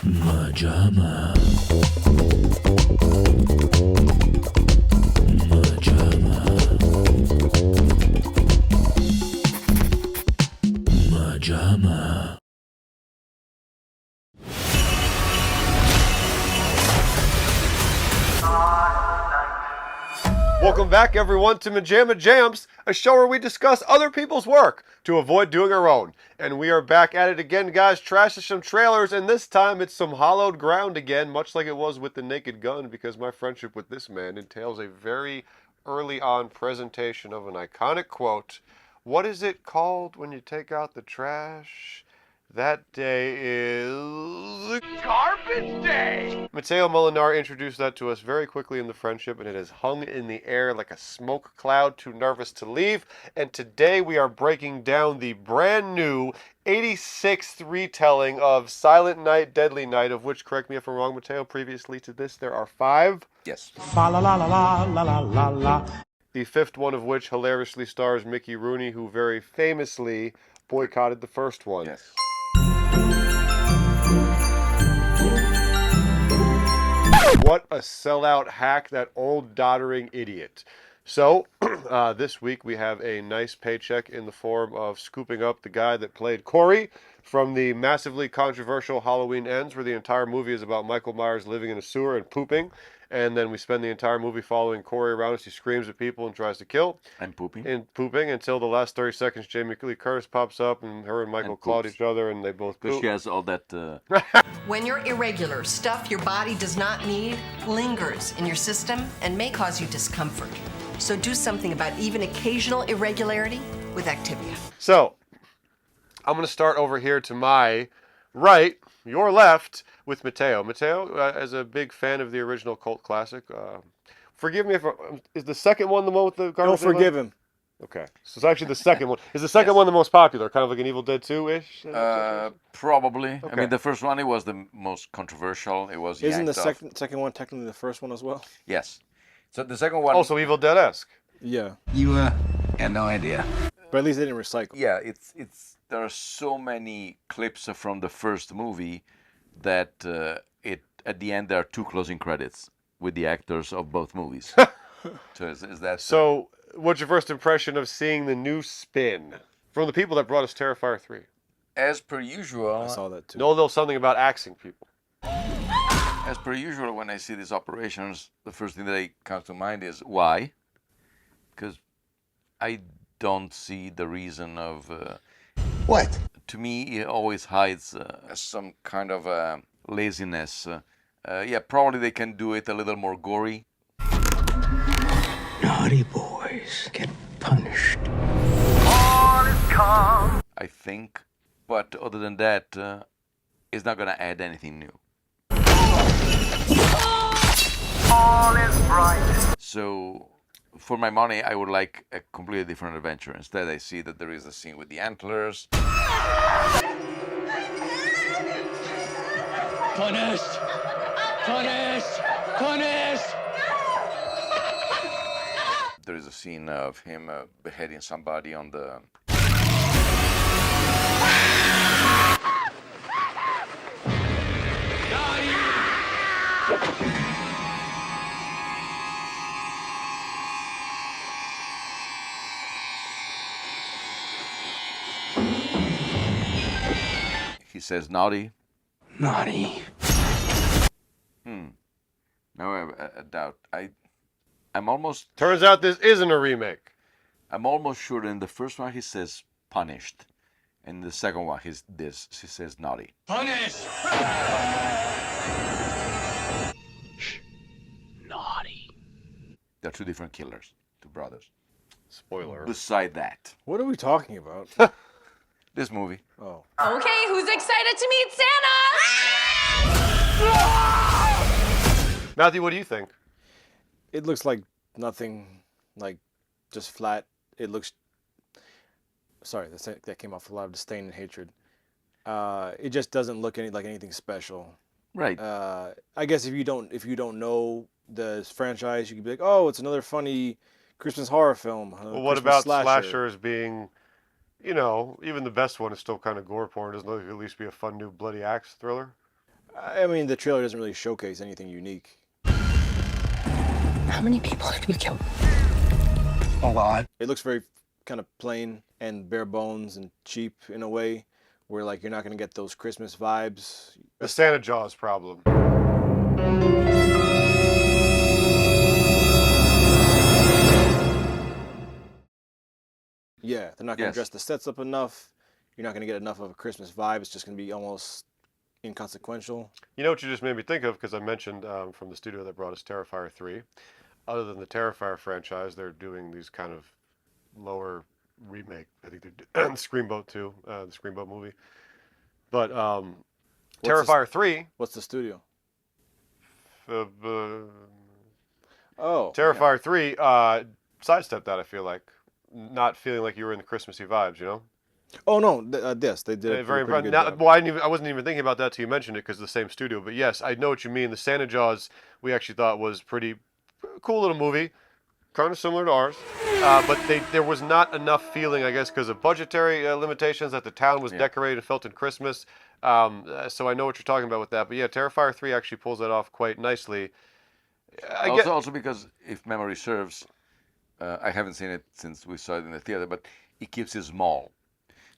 MaJaMa. MaJaMa. MaJaMa. Welcome back, everyone, to MaJaMa Jams, a show where we discuss other people's work to avoid doing our own. And we are back at it again, guys, trashing some trailers, and this time it's some hallowed ground again, much like it was with The Naked Gun, because my friendship with this man entails a very early on presentation of an iconic quote. What is it called when you take out the trash? That day is Garbage Day! Matteo Molinar introduced that to us very quickly in the friendship, and it has hung in the air like a smoke cloud, too nervous to leave. And today we are breaking down the brand new 86th retelling of Silent Night, Deadly Night, of which, correct me if I'm wrong, Matteo, previously to this there are 5. Yes. Fa la la la la la la la la. The 5th one of which hilariously stars Mickey Rooney, who very famously boycotted the first one. Yes. What a sellout hack, that old doddering idiot. So, this week we have a nice paycheck in the form of scooping up the guy that played Corey from the massively controversial Halloween Ends, where the entire movie is about Michael Myers living in a sewer and pooping. And then we spend the entire movie following Corey around as he screams at people and tries to kill. And pooping. And pooping until the last 30 seconds, Jamie Lee Curtis pops up and her and Michael clawed each other and they both Because poop. she has all that... When you're irregular, stuff your body does not need lingers in your system and may cause you discomfort. So do something about even occasional irregularity with Activia. So, I'm going to start over here to my right, your left, with Matteo. Matteo, as a big fan of the original cult classic, forgive me if is the second one the one with the garbage? Don't forgive him. Okay, so it's actually the second one. Is the second one the most popular, kind of like an Evil Dead 2-ish? Probably. Okay. I mean, the first one, it was the most controversial. It was Isn't the yanked off. second one technically the first one as well? Yes. So the second one... Also Evil Dead-esque. Yeah. You had no idea. But at least they didn't recycle. Yeah, there are so many clips from the first movie that at the end there are 2 closing credits with the actors of both movies. So is that... So, what's your first impression of seeing the new spin from the people that brought us Terrifier 3? As per usual... I saw that too. Know a little something about axing people. As per usual, when I see these operations, the first thing that comes to mind is why? Because I don't see the reason of... What? To me, it always hides some kind of laziness. Yeah, probably they can do it a little more gory. Naughty boys get punished. I think. But other than that, it's not going to add anything new. All is bright. So, for my money, I would like a completely different adventure. Instead, I see that there is a scene with the antlers. Punished! Punished! Punished! There is a scene of him beheading somebody on the... He says naughty. Naughty. Now I have a doubt. I'm almost... Turns out this isn't a remake. I'm almost sure in the first one he says punished. And in the second one he says naughty. Punished! Naughty. They're 2 different killers, 2 brothers. Spoiler. Beside that, What are we talking about? this movie. Oh. Okay, who's excited to meet Santa? Matthew, what do you think? It looks like nothing, like just flat. It looks... Sorry, that came off with a lot of disdain and hatred. It just doesn't look like anything special. Right. I guess if you don't know the franchise, you could be like, oh, it's another funny Christmas horror film. Well, what Christmas about slashers being, you know, even the best one is still kind of gore porn. Doesn't it at least be a fun new bloody axe thriller? I mean, the trailer doesn't really showcase anything unique. How many people have you killed? A lot. It looks very kind of plain and bare bones and cheap in a way, where like you're not gonna get those Christmas vibes. The Santa Jaws problem. Yeah, they're not gonna Yes. dress the sets up enough. You're not gonna get enough of a Christmas vibe. It's just gonna be almost inconsequential. You know what you just made me think of, because I mentioned from the studio that brought us Terrifier 3. Other than the Terrifier franchise, they're doing these kind of lower remake. I think they're Screamboat 2, the Screamboat movie. But Terrifier 3, What's the studio? uh, Oh, Terrifier 3 sidestepped that, I feel like. Not feeling like you were in the Christmassy vibes, you know? Oh no, yes, they did. Very pretty good now, job. well, I wasn't even thinking about that till you mentioned it, because the same studio. But yes, I know what you mean. The Santa Jaws, we actually thought was pretty cool little movie, kind of similar to ours. But there was not enough feeling, I guess, because of budgetary limitations, that the town was decorated and felt in Christmas. So I know what you're talking about with that. But yeah, Terrifier 3 actually pulls that off quite nicely. Also because, if memory serves, I haven't seen it since we saw it in the theater, but it keeps it small.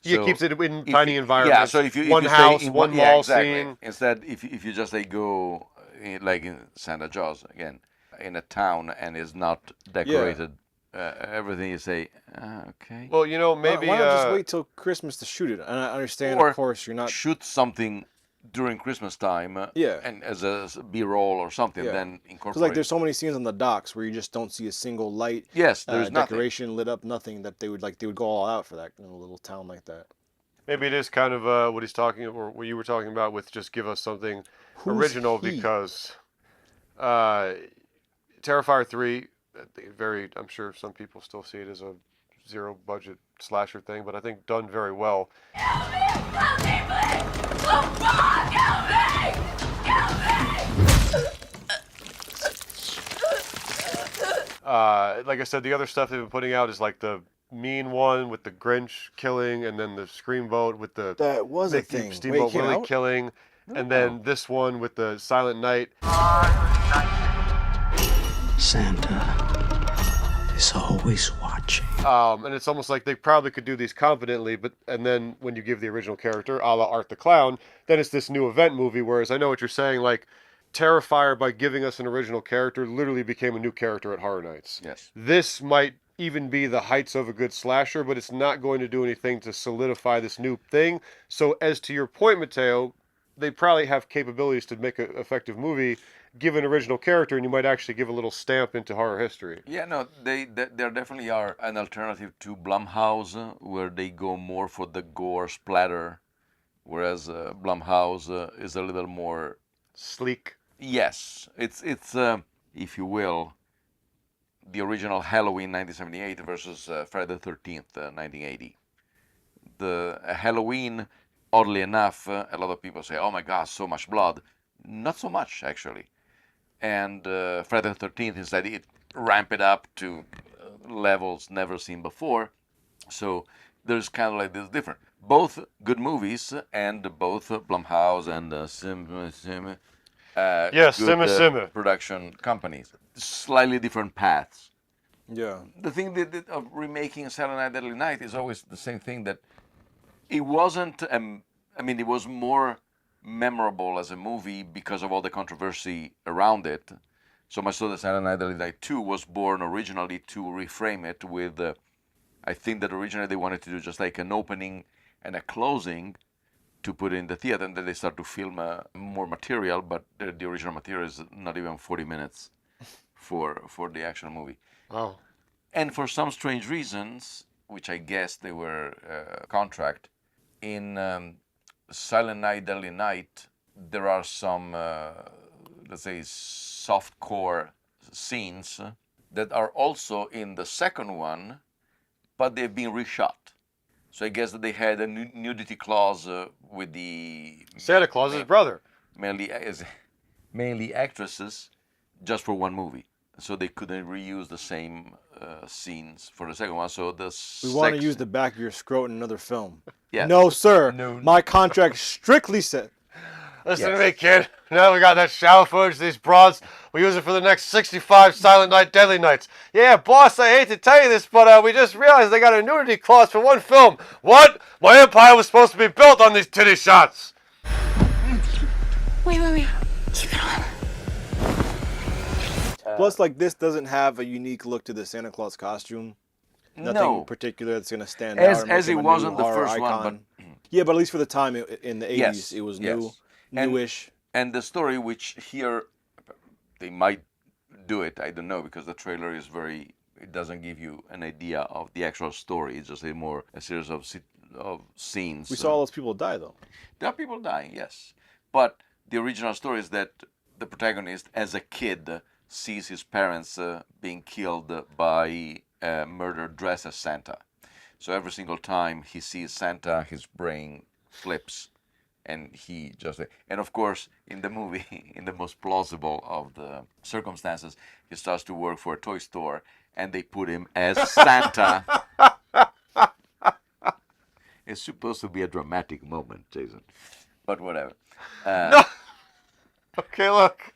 It keeps it in if tiny you- environments. Yeah, so if you one stay house, in one yeah, mall exactly. scene. Instead, if you just like go like in Santa Jaws again, in a town and is not decorated, everything you say, okay. Well, you know, maybe Why not just wait till Christmas to shoot it? And I understand, Or of course, you're not. shoot something during Christmas time, Yeah. and as a B-roll or something, Yeah. then Because incorporate. like there's so many scenes on the docks where you just don't see a single light. Yes, there's nothing. decoration lit up, nothing that they would go all out for that in a little town like that. maybe it is kind of what he's talking, or what you were talking about with just give us something original, he? because Terrifier 3, I'm sure some people still see it as a zero budget slasher thing, but I think done very well. Like I said, the other stuff they've been putting out is like the mean one with the Grinch killing, and then the Screamboat with the That was a Mickey thing. Steamboat Wait, it came Willie out? killing, and then this one with the Silent Night. Santa is always watching. And it's almost like they probably could do these confidently, and then when you give the original character, a la Art the Clown, then it's this new event movie. Whereas I know what you're saying, like Terrifier, by giving us an original character, literally became a new character at Horror Nights. Yes. This might even be the heights of a good slasher, but it's not going to do anything to solidify this new thing. So as to your point, Mateo, they probably have capabilities to make an effective movie, give an original character, and you might actually give a little stamp into horror history. Yeah, no, there definitely are an alternative to Blumhouse, where they go more for the gore splatter, whereas Blumhouse is a little more. Sleek. Yes, it's if you will, the original Halloween 1978 versus Friday the 13th 1980. The Halloween, oddly enough, a lot of people say, "Oh my God, so much blood." Not so much, actually. And Friday the 13th, instead, it ramped it up to levels never seen before. So there's kind of like this different. Both good movies, and both Blumhouse and good production companies. Slightly different paths. Yeah. The thing of remaking Silent Night, Deadly Night is always the same thing, that it wasn't, it was more memorable as a movie because of all the controversy around it. So much so that Silent Night, Deadly Night 2 was born originally to reframe it with, I think that originally they wanted to do just like an opening and a closing to put in the theater, and then they start to film more material, but the original material is not even 40 minutes for the actual movie. Oh. And for some strange reasons, which I guess they were contract, in Silent Night, Deadly Night, there are some, let's say, softcore scenes that are also in the second one, but they've been reshot. So I guess that they had a nudity clause with the Santa Claus's brother. mainly actresses, just for one movie. So they couldn't reuse the same scenes for the second one. So We want to use the back of your scrot in another film. Yes. No, sir. No. My contract strictly said. Listen to me, kid. Now we got that shower footage, these broads. We use it for the next 65 Silent Night Deadly Nights. Yeah, boss, I hate to tell you this, but we just realized they got a nudity clause for one film. What? My empire was supposed to be built on these titty shots. Wait. Keep it on. Plus, like, this doesn't have a unique look to the Santa Claus costume. Nothing No. particular that's going to stand out. or make As it him a was new on the horror first one, icon. Yeah, but at least for the time in the 80s, Yes, it was yes. new, And- newish. And the story, which here they might do it, I don't know, because the trailer is very. It doesn't give you an idea of the actual story. It's just a series of scenes. We saw all those people die, though. There are people dying, yes, but the original story is that the protagonist, as a kid, sees his parents being killed by a murder dressed as Santa. So every single time he sees Santa, his brain flips. And he just, and of course, in the movie, in the most plausible of the circumstances, he starts to work for a toy store, and they put him as Santa. It's supposed to be a dramatic moment, Jason, but whatever. No. Okay, look.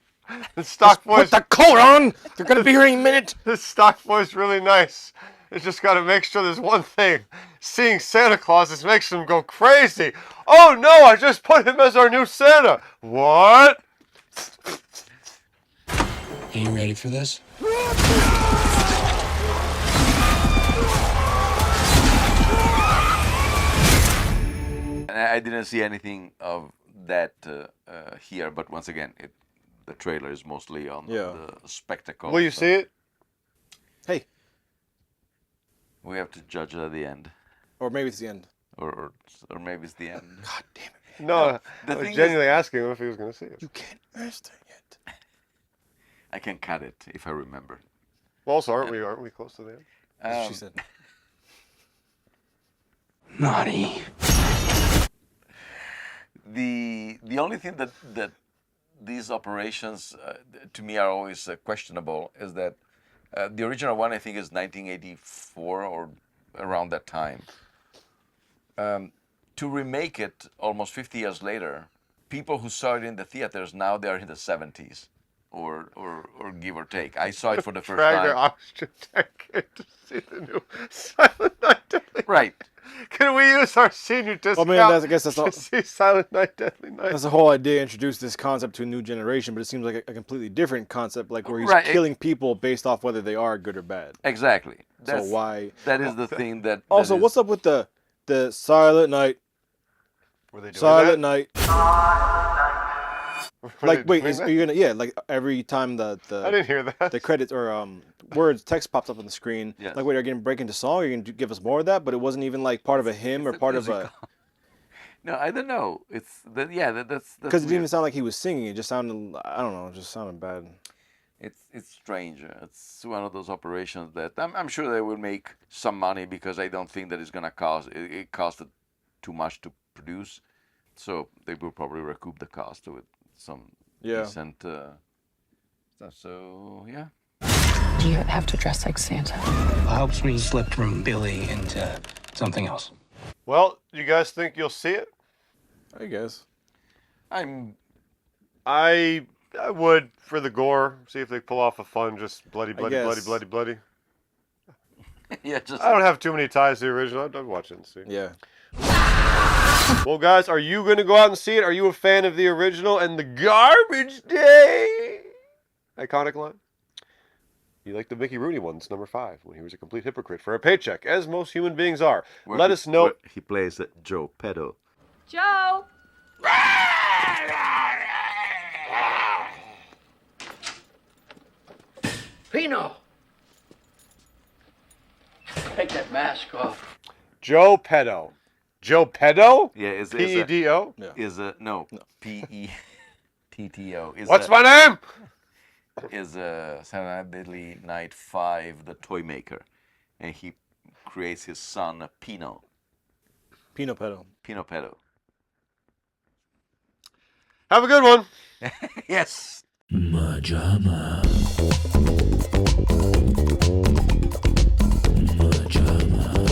The stock voice. Put the coat on! They're going to be here in a minute! This stock voice really nice. It's just got to make sure there's one thing. Seeing Santa Claus just makes them go crazy. Oh no, I just put him as our new Santa. What? Are you ready for this? And I didn't see anything of that here, but once again, the trailer is mostly on the spectacle. Will you see it? Hey. We have to judge it at the end, Or maybe it's the end. or maybe it's the end. God damn it. No, the I was thing genuinely asking him if he was going to see it. You can't master it yet. I can cut it if I remember. Well, also, aren't we close to the end? That's what she said. Naughty. The only thing that these operations to me are always questionable is that the original one, I think, is 1984 or around that time. To remake it almost 50 years later, people who saw it in the theaters now they are in the 70s, or give or take. I saw it for the first Drag their time. oxygen tank in to see the new Silent Night Deadly Right. Can we use our senior discount I guess that's to not. see Silent Night Deadly Night? That's the whole idea. Introduce this concept to a new generation, but it seems like a completely different concept, like where he's Right. killing people based off whether they are good or bad. Exactly. So why? That is the thing that. Also, what's up with the Silent Night? Were they doing Silent that? Night. Were Like, they wait, doing that? are you gonna? Yeah, like every time I didn't hear that. the credits or words text pops up on the screen. Yes. Like, wait, are you gonna break into song? Are you gonna give us more of that? But it wasn't even like part of a hymn or It's a part of a. musical. No, I don't know. It's that. Yeah, that's Because it didn't weird. even sound like he was singing. It just sounded. I don't know. It just sounded bad. It's strange. It's one of those operations that I'm sure they will make some money because I don't think that it's gonna cost. It costed too much to produce, so they will probably recoup the cost with some decent stuff. So yeah. Do you have to dress like Santa? It helps me slip from Billy into something else. Well, you guys think you'll see it? I guess. I would for the gore. See if they pull off a fun, just bloody. guess. Yeah, just I don't have too many ties to the original. I'd watch it and see. Yeah. Well, guys, are you going to go out and see it? Are you a fan of the original and the Garbage Day iconic line? You like the Mickey Rooney ones, number 5, when he was a complete hypocrite for a paycheck, as most human beings are. Let us know. He plays Joe Pedo. Joe! Pino! Take that mask off. Joe Pedo. Joe Pedo? Yeah, is P-E-D-O? Is a no. P-E-T-T-O. What's my name? Is Saturday Night Deadly Night 5 the toy maker, and he creates his son Pino. Pino Pedo. Pino Pedo. Have a good one. Yes. MaJaMa. MaJaMa.